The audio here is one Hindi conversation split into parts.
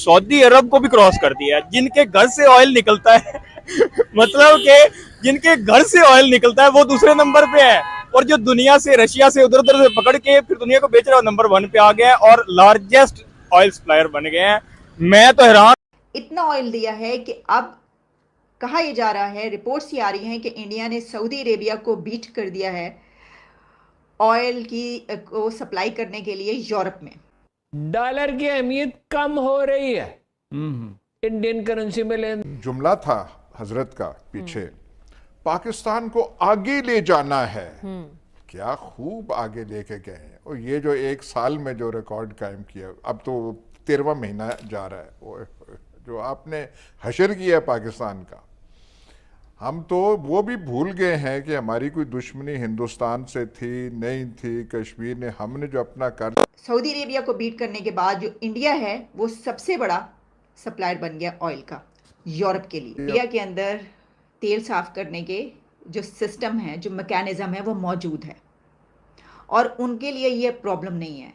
सऊदी अरब को भी क्रॉस कर दिया है, जिनके घर से ऑयल निकलता है मतलब कि जिनके घर से ऑयल निकलता है वो दूसरे नंबर पे है, और जो दुनिया से रशिया से उधर उधर से पकड़ के फिर दुनिया को बेच रहा है नंबर वन पे आ गया है और लार्जेस्ट ऑयल सप्लायर बन गए हैं। मैं तो हैरान। इतना ऑयल दिया है कि अब कहा यह जा रहा है, रिपोर्ट्स ये आ रही हैं कि इंडिया ने सऊदी अरेबिया को बीट कर दिया है ऑयल की को सप्लाई करने के लिए यूरोप में। डॉलर की अहमियत कम हो रही है इंडियन करेंसी में लेन। जुमला था हजरत का पीछे, पाकिस्तान को आगे ले जाना है। क्या खूब आगे लेके गए हैं, और ये जो एक साल में जो रिकॉर्ड कायम किया, अब तो 13वां महीना जा रहा है, वो जो आपने हशर किया है पाकिस्तान का। हम तो वो भी भूल गए हैं कि हमारी कोई दुश्मनी हिंदुस्तान से थी नहीं थी, कश्मीर ने, हमने जो अपना कर। सऊदी अरेबिया को बीट करने के बाद जो इंडिया है वो सबसे बड़ा सप्लायर बन गया ऑयल का यूरोप के लिए। इंडिया के अंदर तेल साफ करने के जो सिस्टम है, जो मैकेनिज्म है, वो मौजूद है और उनके लिए ये प्रॉब्लम नहीं है।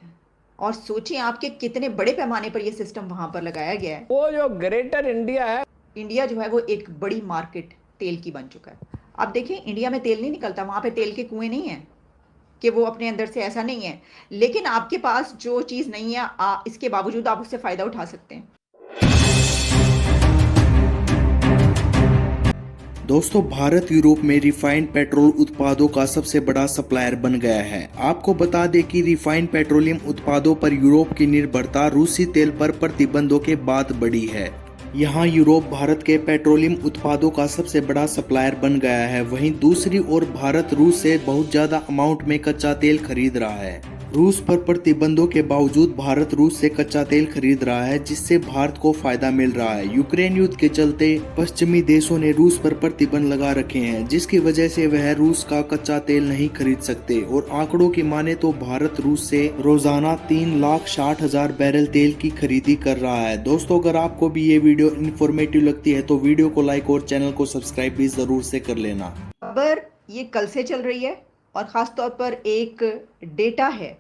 और सोचें आपके कितने बड़े पैमाने पर ये सिस्टम वहां पर लगाया गया है। वो जो ग्रेटर इंडिया है, इंडिया जो है वो एक बड़ी मार्केट तेल की बन चुका है। अब देखें, इंडिया में तेल नहीं निकलता, वहां पे तेल के कुएं नहीं है कि वो अपने अंदर से, ऐसा नहीं है, लेकिन आपके पास जो चीज़ नहीं है इसके बावजूद आप उससे फ़ायदा उठा सकते हैं। दोस्तों, भारत यूरोप में रिफाइंड पेट्रोल उत्पादों का सबसे बड़ा सप्लायर बन गया है। आपको बता दें कि रिफाइंड पेट्रोलियम उत्पादों पर यूरोप की निर्भरता रूसी तेल पर प्रतिबंधों के बाद बढ़ी है। यहाँ यूरोप भारत के पेट्रोलियम उत्पादों का सबसे बड़ा सप्लायर बन गया है। वहीं दूसरी ओर भारत रूस से बहुत ज्यादा अमाउंट में कच्चा तेल खरीद रहा है। रूस पर प्रतिबंधों के बावजूद भारत रूस से कच्चा तेल खरीद रहा है, जिससे भारत को फायदा मिल रहा है। यूक्रेन युद्ध के चलते पश्चिमी देशों ने रूस पर प्रतिबंध लगा रखे हैं, जिसकी वजह से वह रूस का कच्चा तेल नहीं खरीद सकते। और आंकड़ों की माने तो भारत रूस से रोजाना 3,60,000 बैरल तेल की खरीदी कर रहा है। दोस्तों, अगर आपको भी ये वीडियो इन्फॉर्मेटिव लगती है तो वीडियो को लाइक और चैनल को सब्सक्राइब भी जरूर से कर लेना। खबर ये कल से चल रही है और ख़ास तौर पर एक डेटा है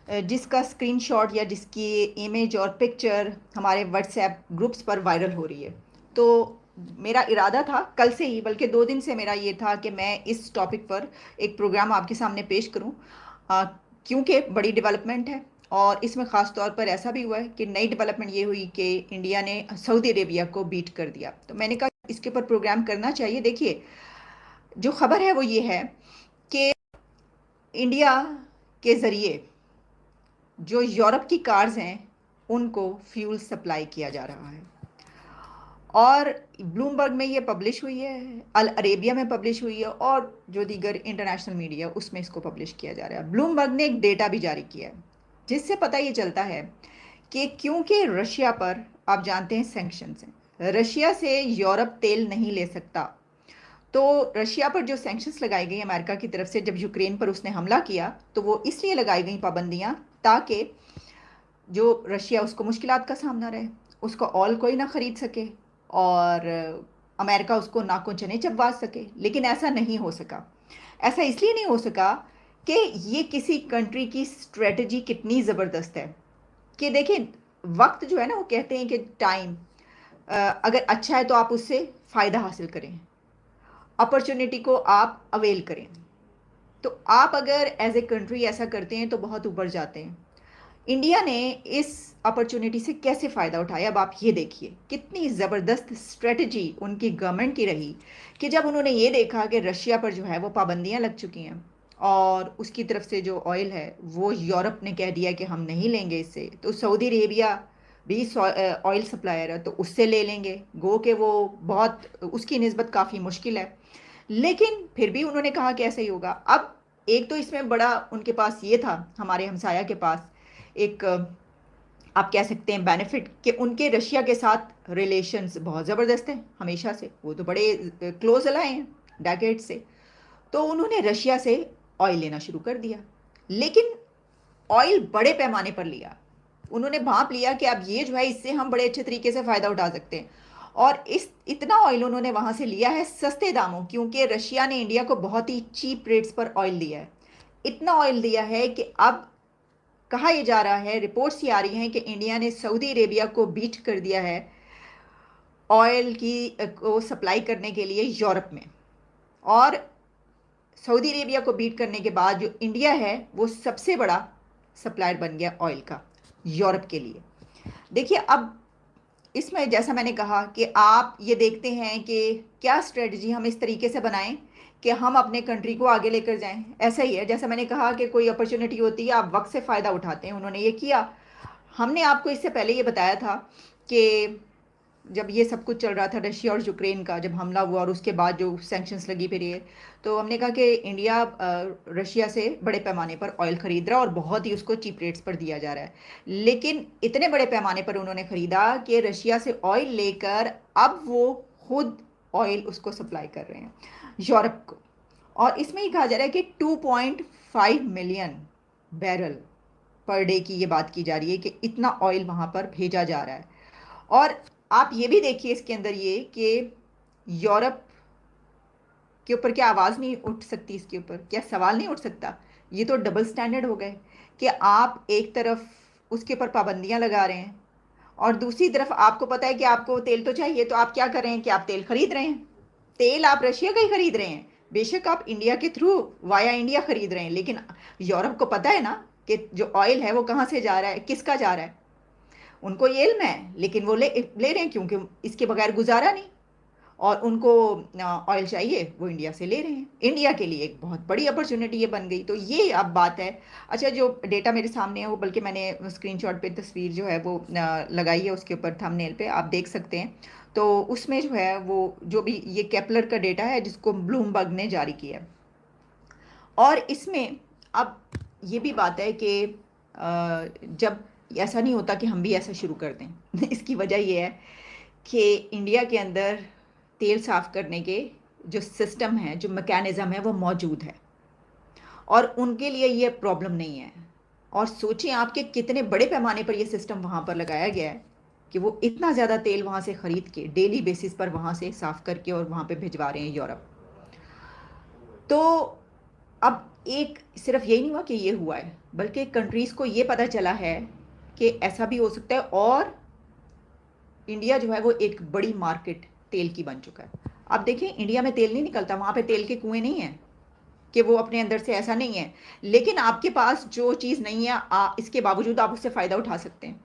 जिसका स्क्रीनशॉट या जिसकी इमेज और पिक्चर हमारे व्हाट्सएप ग्रुप्स पर वायरल हो रही है। तो मेरा इरादा था कल से ही, बल्कि 2 दिन से मेरा ये था कि मैं इस टॉपिक पर एक प्रोग्राम आपके सामने पेश करूं, क्योंकि बड़ी डेवलपमेंट है। और इसमें ख़ास तौर पर ऐसा भी हुआ है कि नई डेवलपमेंट ये हुई कि इंडिया ने सऊदी अरेबिया को बीट कर दिया। तो मैंने कहा इसके ऊपर प्रोग्राम करना चाहिए। देखिए, जो खबर है वो ये है कि इंडिया के ज़रिए जो यूरोप की कार्स हैं उनको फ्यूल सप्लाई किया जा रहा है, और ब्लूमबर्ग में ये पब्लिश हुई है, अल अरेबिया में पब्लिश हुई है, और जो दीगर इंटरनेशनल मीडिया उसमें इसको पब्लिश किया जा रहा है। ब्लूमबर्ग ने एक डेटा भी जारी किया है जिससे पता ये चलता है कि क्योंकि रशिया पर आप जानते हैं सैंक्शंस हैं, रशिया से यूरोप तेल नहीं ले सकता। तो रशिया पर जो सैंक्शंस लगाई गई अमेरिका की तरफ से, जब यूक्रेन पर उसने हमला किया, तो वो इसलिए लगाई गई पाबंदियां ताकि जो रशिया उसको मुश्किलात का सामना रहे, उसका ऑयल कोई ना ख़रीद सके और अमेरिका उसको नाकों चने चबवा सके। लेकिन ऐसा नहीं हो सका। ऐसा इसलिए नहीं हो सका कि ये किसी कंट्री की स्ट्रेटजी कितनी ज़बरदस्त है कि देखिए, वक्त जो है ना, वो कहते हैं कि टाइम अगर अच्छा है तो आप उससे फ़ायदा हासिल करें, अपॉर्चुनिटी को आप अवेल करें। तो आप अगर एज ए कंट्री ऐसा करते हैं तो बहुत ऊपर जाते हैं। इंडिया ने इस अपॉर्चुनिटी से कैसे फ़ायदा उठाया, अब आप ये देखिए कितनी ज़बरदस्त स्ट्रेटजी उनकी गवर्नमेंट की रही कि जब उन्होंने ये देखा कि रशिया पर जो है वो पाबंदियां लग चुकी हैं और उसकी तरफ से जो ऑयल है वो यूरोप ने कह दिया कि हम नहीं लेंगे इससे, तो सऊदी अरेबिया भी ऑयल सप्लायर है तो उससे ले लेंगे। गो के वो बहुत, उसकी निस्बत काफ़ी मुश्किल है, लेकिन फिर भी उन्होंने कहा कि ऐसा ही होगा। अब एक तो इसमें बड़ा उनके पास ये था, हमारे हमसाया के पास एक आप कह सकते हैं बेनिफिट, कि उनके रशिया के साथ रिलेशंस बहुत ज़बरदस्त हैं हमेशा से, वो तो बड़े क्लोज अलाए हैं डेकेड से। तो उन्होंने रशिया से ऑयल लेना शुरू कर दिया, लेकिन ऑयल बड़े पैमाने पर लिया। उन्होंने भांप लिया कि अब ये जो है इससे हम बड़े अच्छे तरीके से फ़ायदा उठा सकते हैं, और इतना ऑयल उन्होंने वहाँ से लिया है सस्ते दामों, क्योंकि रशिया ने इंडिया को बहुत ही चीप रेट्स पर ऑयल दिया है। इतना ऑयल दिया है कि अब कहा यह जा रहा है, रिपोर्ट्स ये आ रही हैं कि इंडिया ने सऊदी अरेबिया को बीट कर दिया है ऑयल को सप्लाई करने के लिए यूरोप में, और सऊदी अरेबिया को बीट करने के बाद जो इंडिया है वो सबसे बड़ा सप्लायर बन गया ऑयल का यूरोप के लिए। देखिए, अब इसमें जैसा मैंने कहा कि आप ये देखते हैं कि क्या स्ट्रेटजी हम इस तरीके से बनाएं कि हम अपने कंट्री को आगे लेकर जाएं। ऐसा ही है, जैसा मैंने कहा कि कोई अपॉर्चुनिटी होती है, आप वक्त से फ़ायदा उठाते हैं। उन्होंने ये किया। हमने आपको इससे पहले ये बताया था कि जब ये सब कुछ चल रहा था, रशिया और यूक्रेन का जब हमला हुआ और उसके बाद जो सैंक्शंस लगी फिर ये, तो हमने कहा कि इंडिया रशिया से बड़े पैमाने पर ऑयल ख़रीद रहा है और बहुत ही उसको चीप रेट्स पर दिया जा रहा है। लेकिन इतने बड़े पैमाने पर उन्होंने ख़रीदा कि रशिया से ऑयल लेकर अब वो खुद ऑयल उसको सप्लाई कर रहे हैं यूरोप को। और इसमें ये कहा जा रहा है कि 2.5 मिलियन बैरल पर डे की ये बात की जा रही है कि इतना ऑयल वहाँ पर भेजा जा रहा है। और आप ये भी देखिए इसके अंदर ये कि यूरोप के ऊपर क्या आवाज़ नहीं उठ सकती, इसके ऊपर क्या सवाल नहीं उठ सकता। ये तो डबल स्टैंडर्ड हो गए कि आप एक तरफ उसके ऊपर पाबंदियां लगा रहे हैं और दूसरी तरफ आपको पता है कि आपको तेल तो चाहिए, तो आप क्या कर रहे हैं कि आप तेल खरीद रहे हैं। तेल आप रशिया का ही खरीद रहे हैं, बेशक आप इंडिया के थ्रू वाया इंडिया खरीद रहे हैं, लेकिन यूरोप को पता है ना कि जो ऑयल है वो कहाँ से जा रहा है, किसका जा रहा है। उनको ये इल्म है, लेकिन वो ले रहे हैं क्योंकि इसके बगैर गुजारा नहीं, और उनको ऑयल चाहिए, वो इंडिया से ले रहे हैं। इंडिया के लिए एक बहुत बड़ी अपॉर्चुनिटी ये बन गई। तो ये अब बात है। अच्छा, जो डेटा मेरे सामने है वो, बल्कि मैंने स्क्रीनशॉट पे तस्वीर जो है वो लगाई है, उसके ऊपर थंबनेल पे आप देख सकते हैं। तो उसमें जो है वो जो भी ये केपलर का डेटा है जिसको ब्लूमबर्ग ने जारी किया है, और इसमें अब ये भी बात है कि जब ऐसा नहीं होता कि हम भी ऐसा शुरू कर दें। इसकी वजह यह है कि इंडिया के अंदर तेल साफ़ करने के जो सिस्टम है, जो मैकेनिज़्म है, वो मौजूद है और उनके लिए ये प्रॉब्लम नहीं है। और सोचिए आप कि कितने बड़े पैमाने पर ये सिस्टम वहाँ पर लगाया गया है कि वो इतना ज़्यादा तेल वहाँ से ख़रीद के डेली बेसिस पर वहाँ से साफ़ करके और वहाँ पे भिजवा रहे हैं यूरोप। तो अब एक सिर्फ यही नहीं हुआ कि ये हुआ है, बल्कि कंट्रीज़ को ये पता चला है कि ऐसा भी हो सकता है, और इंडिया जो है वो एक बड़ी मार्केट तेल की बन चुका है। आप देखें, इंडिया में तेल नहीं निकलता, वहाँ पे तेल के कुएं नहीं हैं कि वो अपने अंदर से, ऐसा नहीं है। लेकिन आपके पास जो चीज़ नहीं है, इसके बावजूद आप उससे फ़ायदा उठा सकते हैं।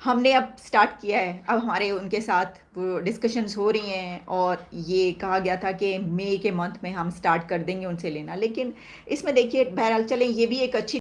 हमने अब स्टार्ट किया है, अब हमारे उनके साथ वो डिस्कशंस हो रही हैं, और ये कहा गया था कि मई के मंथ में हम स्टार्ट कर देंगे उनसे लेना। लेकिन इसमें देखिए, बहरहाल चलें, ये भी एक अच्छी